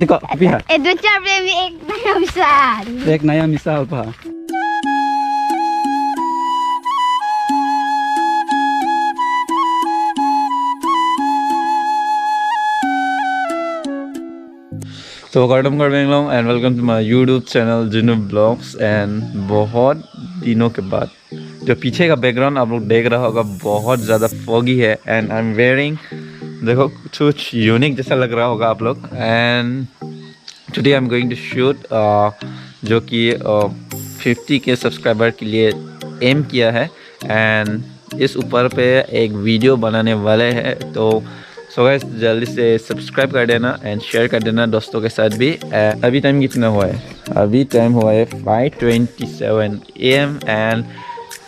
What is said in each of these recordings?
देखो अभी है एडवेंचर में एक नया मिसाल एक नया मिसाल पा तो कार्डम Karbi Anglong and welcome to my YouTube channel Jinu blogs and बहुत दिनों के बाद जो पीछे का बैकग्राउंड आप लोग देख रहा होगा बहुत ज़्यादा फॉगी है एंड आई एम वेयरिंग देखो कुछ यूनिक जैसा लग रहा होगा आप लोग and today I am going to shoot जो कि 50K सब्सक्राइबर के लिए एम किया है एंड इस ऊपर पे एक वीडियो बनाने वाले हैं तो सो गाइस जल्दी से सब्सक्राइब कर देना एंड शेयर कर देना दोस्तों के साथ भी। अभी टाइम कितना हुआ है? अभी टाइम हुआ है 5:27 AM एंड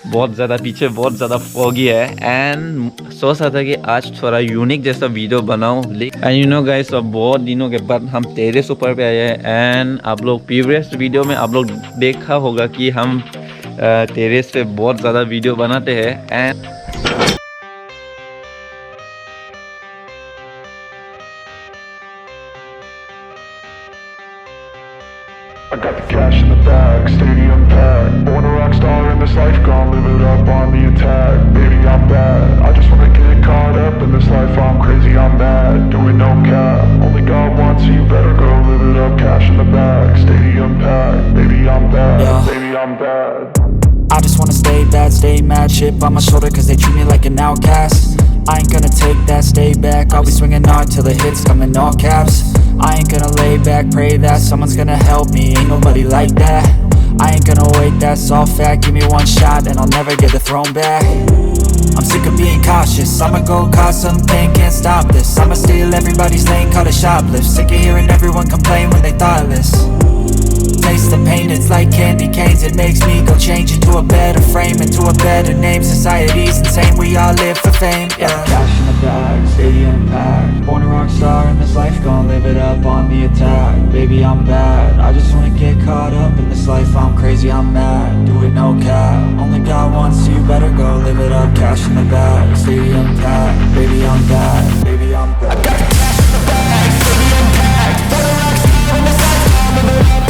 बहुत ज़्यादा पीछे बहुत ज़्यादा फॉगी है एंड सोच रहा था कि आज थोड़ा यूनिक जैसा वीडियो बनाऊं एंड यू नो गाइस अब बहुत दिनों के बाद हम टेरेस ऊपर पे आए हैं एंड आप लोग प्रीवियस वीडियो में आप लोग देखा होगा कि हम टेरेस पे बहुत ज़्यादा वीडियो बनाते हैं and I got the cash in the bag, stadium packed. Born a rock star in this life, gon' live it up on the attack. Baby, I'm bad, I just wanna get caught up in this life. I'm crazy, I'm mad, doing no cap. Only God wants you, better go live it up. Cash in the bag, stadium packed. Baby, I'm bad, baby, I'm bad. I just wanna stay bad, stay mad. Chip on my shoulder cause they treat me like an outcast. I ain't gonna take that, stay back. I'll be swinging hard till the hits come in all caps. I ain't gonna lay back, pray that someone's gonna help me. Ain't nobody like that. I ain't gonna wait, that's all fact. Give me one shot and I'll never get the throne back. I'm sick of being cautious, I'ma go cause some pain, can't stop this. I'ma steal everybody's lane, call it shoplift. Sick of hearing everyone complain when they thoughtless. Taste the pain, it's like candy canes. It makes me go change into a better frame, into a better name. Society's insane, we all live for fame, yeah. Cash in the bag, stadium packed. Born a rock star in this life, gon' live it up on the attack. Baby, I'm bad, I just wanna get caught up in this life. I'm crazy, I'm mad, do it no cap. Only God wants you, better go live it up. Cash in the bag, stadium packed. Baby, I'm bad, baby, I'm bad. I got the cash in the bag, stadium packed. Born a rock star in this life, gon' live it up.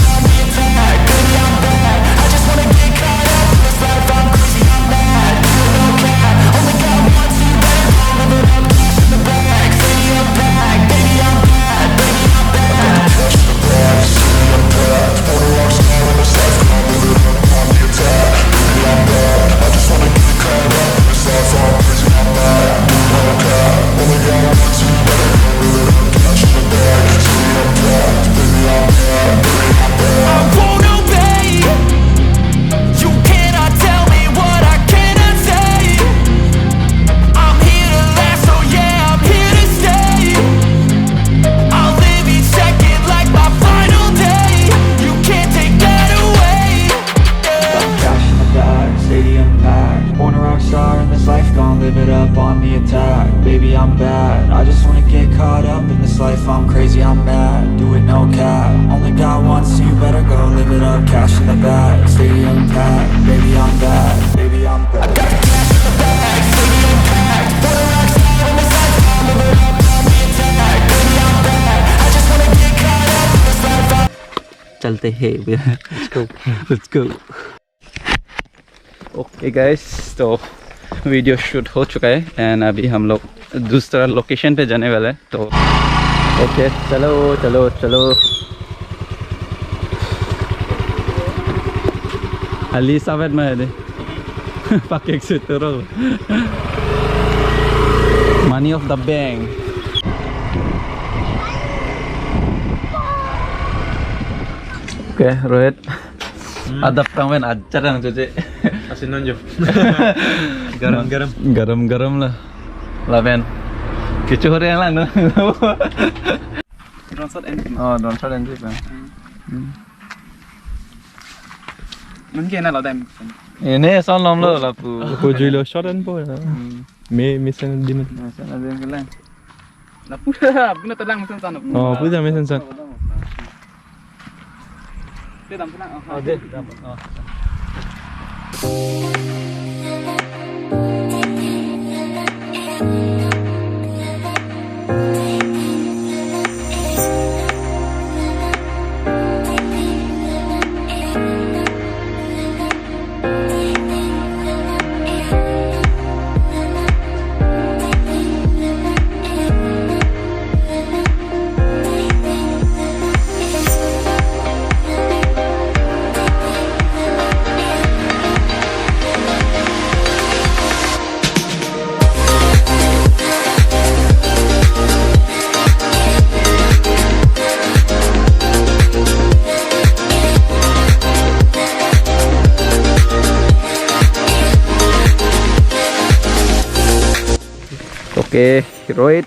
Baby, I'm bad, I just wanna get caught up in this life. I'm crazy, I'm mad, do it no cap. Only God wants you, better go live it up. Cash in the bag, stadium packed. Baby, I'm bad, baby, I'm bad. Cash in the bag, stadium packed. Born a rock star in this life, gon' live it up on the attack. Baby, I'm bad, I just wanna get caught up in this life. I'm crazy, I'm mad, do it no cap. Only God wants you, better go live it up. Cash in the bag, stadium packed. Baby, I'm bad, baby, I'm bad. I won't obey. You cannot tell me what I cannot say. I'm here to last, so yeah, I'm here to stay. I'll live each second like my final day. You can't take that away, yeah. Cash in the bag, stadium packed. Born a rock star in this life, gon' live it up on the attack. Baby, I'm bad, I just wanna get caught up in this life. I'm crazy, I'm mad, do it no cap. Only God wants you, better go live it up. Cash in the bag, stadium packed. Baby, I'm bad, baby, I'm bad. I got the cash in the bag, stadium packed. Born a rock star in this life, gon' live it up on the attack. Baby, I'm bad, I just wanna get caught up in this life. चलते हैं let's go okay guys तो video shoot हो चुका है and अभी हम लोग दूसरा लोकेशन पे जाने वाले हैं तो ओके चलो चलो चलो Ali sawit mah deh pakai situ money of the bank oke Rohit adab kamen ajar yang cuci Asin aja. Garam lah lah Ben kicu hari yang lain Drone shot and oh drone shot and trip mungkin lah time. ini sound lom lo lah pu Julo shot and po. Misalnya di mana? misalnya ada yang kelang Lah pula telang mesin sana. oh punya mesin san Dia dalam tenang. oh dia dapat oh Okay, right.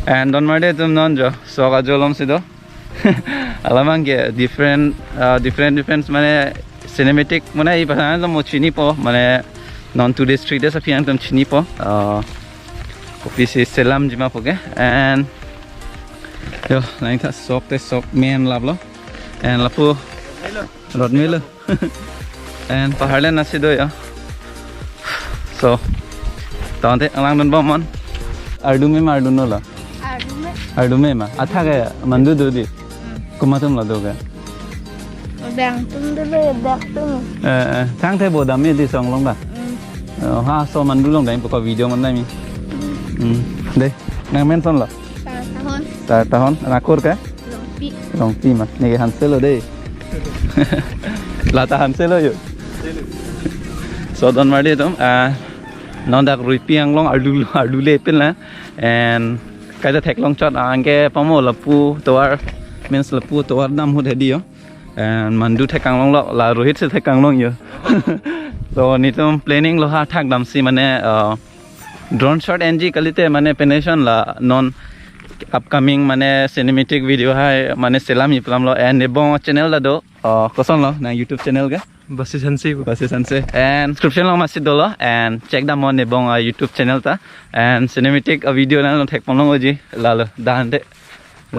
And don't mind tum non jo. So ka jolom sido. Alamang ke different mane cinematic mane I pasan mo chini po mane non 2 days 3 days apian tum chini po. Office selam jima po ke and yo lain tha sok main lablo and lapu rod milo and paharlen asido yo. So tante alang don bomon ardume no la ardume ma atha ga mandu dodi kumatum la doga Bang tum dulu bang tum. thang the bo dam di song long ba ha so mandu long dai ko video man dai mi đây nang men son la tahun nakur ka long pi ma ne han selo dei la ta han selo yo so don mari tum non dak rupi anglong adu le pen la and kai da thek long chot angke pamo lapu toar means lapu toar dam hu hedi yo and mandu thekang long la rohit se thekang long yo so ni tum planning lo ha thak dam si mane drone shot NG kalite mane penation la non upcoming mane cinematic video hai mane selam iplam lo and nebong channel la do koson lo na YouTube channel ga basi sanse and subscription lo masid do lo and check da mon nebong YouTube channel ta and cinematic video na lo thek pon lo ji la lo dan de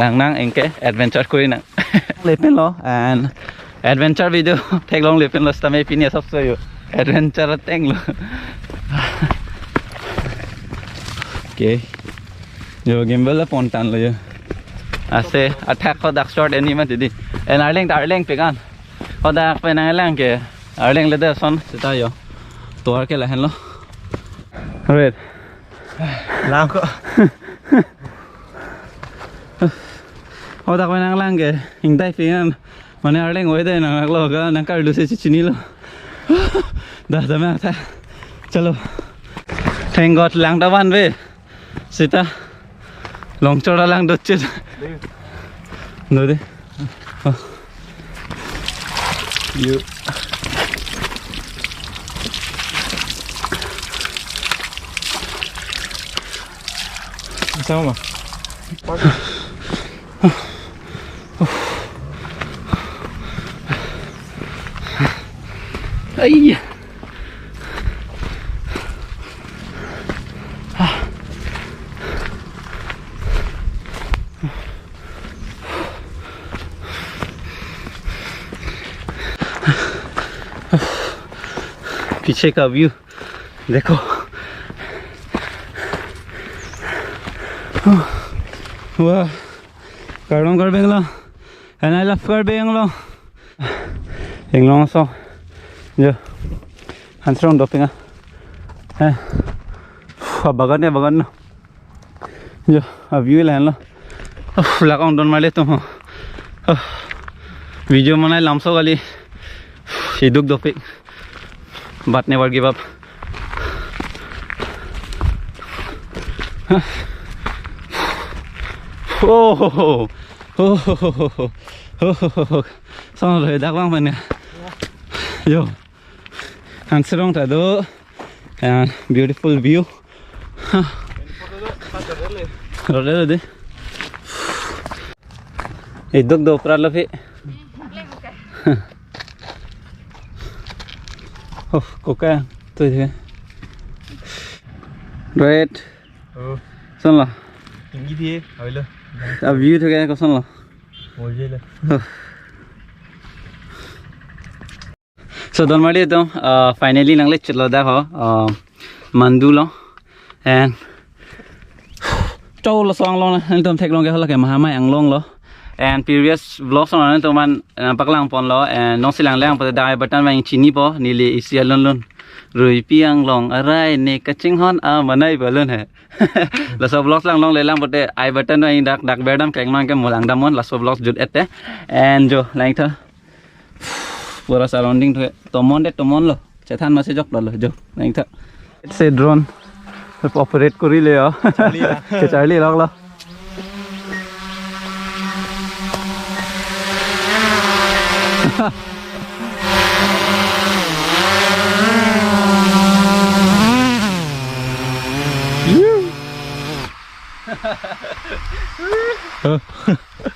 lang nang engke adventure koi na lepen lo and adventure video thek long lepen lo stame pini sab so yo adventure teng lo okay yo gimbal la pontan lo yo ase attack khodak shot any ma didi and arling pegan khodak pe na lang ke arling le da son sita yo tor ke la hen lo wait lang ko khodak pe na lang ke hingdai pegan mane arling oi de na lo ga na kar lu se chini lo da ma tha chalo thank god lang da wan ve sita long choda lang doche no de you sama ai पीछे का view देखो वाह Karbi ANGLONG and I love Karbi ANGLONG so yo handsron doping bagan no yo a view la lo lakong don male tum video manai lamso gali hiduk doping but never give up oh xong rồi đắc vang mình nè yo handsron ta do and beautiful view rồi đấy hiduk do pra lo phi oh coca tôi thế red xong là Tinggi dia, awal view thôi cái có xong là boleh lah. so don mari to finally nangle chalo da ho mandu lo and chau lo song lo na tom thek long ke hola ke mahamai anglong lo and previous vlogs on to man paklang pon lo and no silang lang pa dai batan wang chini po nili isia lon rui piang long arai ne kaching hon manai balon hai la so vlogs lang long le lang bote ai batan wang dak bedam keng long ke molang damon la so vlogs jut ete and jo lang tha pura surrounding thôi tomon lo chethan ma se jok lo jo lang tha it's a drone operate kori le ke charlie log lo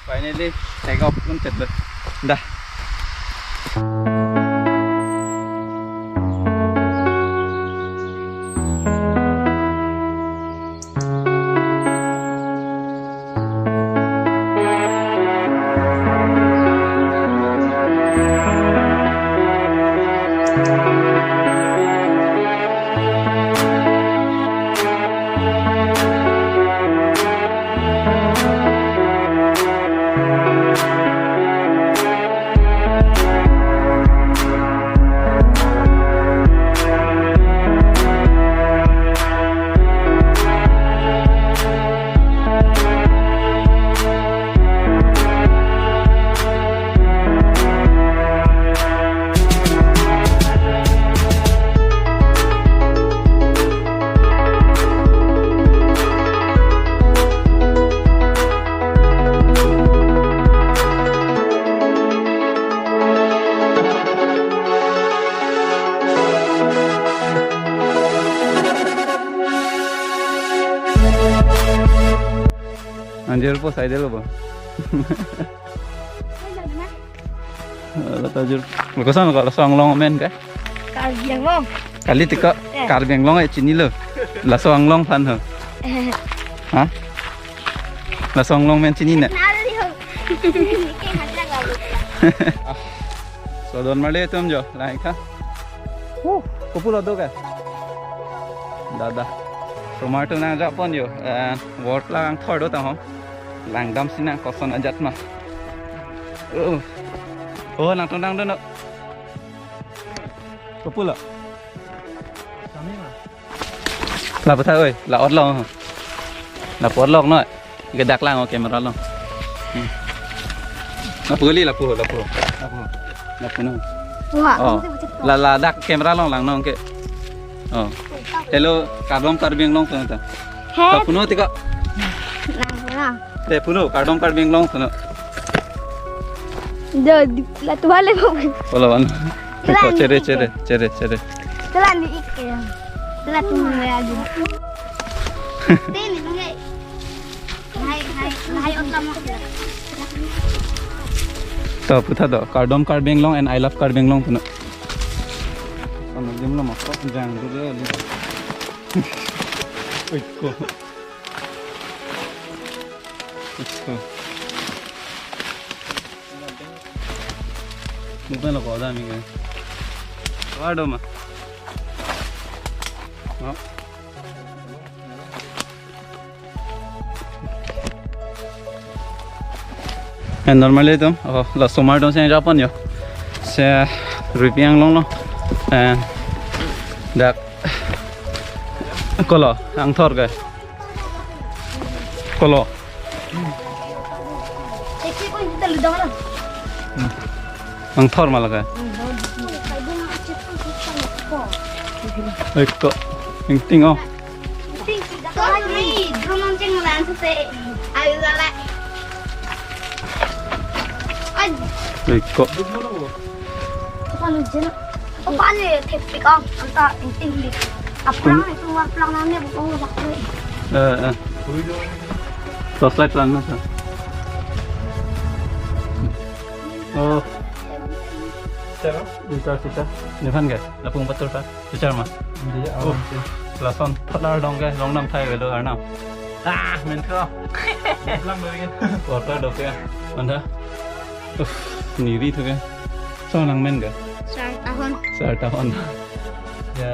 Finally, take off con chật rồi. Đây. Anjir po, saya dulu po. Tajur. Lukasan kalau Anglong men kah? Karbi Anglong. Kali tika Karbi Anglong cini lo. Laso Anglong pan ho. Hah? Laso Anglong men cini na. So don male tum jo, lai kha. Kopula do ka. Dada. Tomato na ja pon yo. Wort lang thor do ta ho. Langdam sina koson ajat mah. Oh, lang tondang dono. Kopula. Là bữa thay ơi, là ót lông hả? Là ót lông nói, cái đặc lang ok mà ót lông. Là phơi li là phơi nó. Là đặc camera lông lang nong ke. Hello, Karbi Anglong tuh ntar. Kau puno tiga. Teh puno, Karbi Anglong tuh. Lah tu balik pun. Polawan. Cere. Telah ni ikan. Telah tu lagi. Ini mengai. Hai utama. Tuh putih tuh, Karbi Anglong and I love Karbi Anglong tuh. Kalau jam lama kok jangan dulu ya. Iko. Bukan lo kau dah minggu. Waduh mah. And normally tuh, la tomato saya Japan yo. Saya Karbi Anglong lo. And dak kolo ang thor ga kolo ang thor malaga ekko ting oh ekko Paano tepik ang anta inting aplang itu aplang namanya bukan bakal. Flashlight lang na sa. Oh. Sir, kita. Depan ga? Lapung betul pa. Bicar mah. Dia awam sih. Lason patlar dong ga, long nam thai velo arna. Men kho. Lang begin. Water dok ya. Anda. Niri thu ga. So nang men ga. 4 tahun ya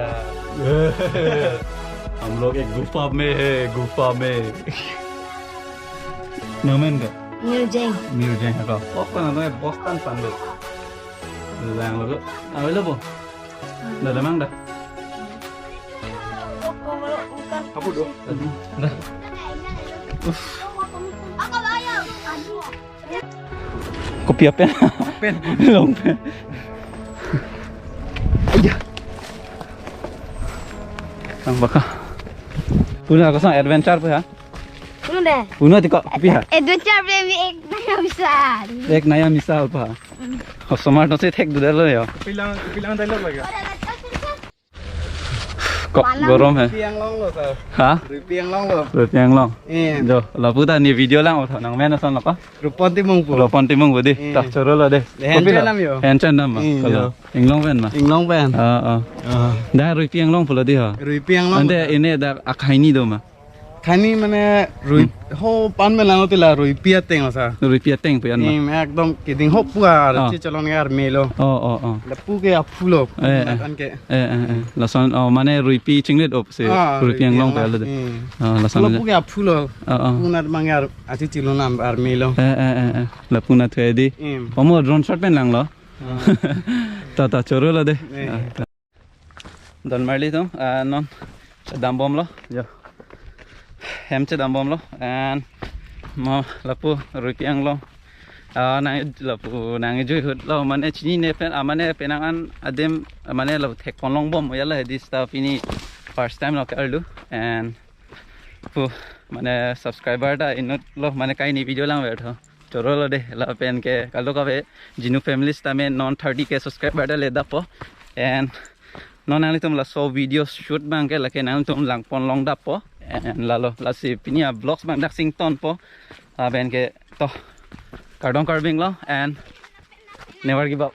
हम लोग एक गुफा में है नमेन का museum है का open है Boston Pande lang lo available dah mang dah apa do dah kopi apa pen long pen aja sang baka punya aku sang adventure apa ya punya tiko kopi ya adventure premi ek naya misal apa Assam I से tek dudar lo ya Pilang dialog lagi Kok gorom hai. Piang long lo sir. Hả? Piang long lo. Rồi tiếng long. Eh. Rồi, là bữa ta ni video lang ở thằng nàng men nó xong là có. Rupon timung po. Rồi pon timung vừa đi. Tak choro là đi. Hand chen nam yo. Hand chen nam mà. Kalau ing long ven mà. Ing long pen. Dah rồi tiếng long pula đi hả? Piang long. Ande ini dah akai ni do mà. Khani mane rui ho pan me lango tila rui pia teng sir. Rồi pia teng puyan mà. Em ekdom kidding ho pua chi chalon ngar melo. La pu ke aphulo. An ke. Là son mana rồi pi chinglet op se. Rồi tiếng long phải là đi. Là La son. pu ke aphulo. Punat mangar ati chilon am ar melo. Là puna thuê đi. Pomo drone shot pen lang lo. Ta choro là đi. Don marli to non dam bom lo. Yo. Hem che dam bom lo and mo lapu rupi anglong nang lapu nang jui hut lo mane chini ne pen amane penangan adem mane lo thek konlong bom yala this stuff ini first time lo karlu and pu mane subscriber da inot lo mane kai ni video lang betho choro lo de la pen ke kalo ka ve jinu family sta me non 30k subscriber da le da po and non ali tum la so videos shoot bang ke la ke nang tum lang pon long da po and lalo la si pinia vlogs bang dak sing ton po ben ke to kardong karbing lo and never give up.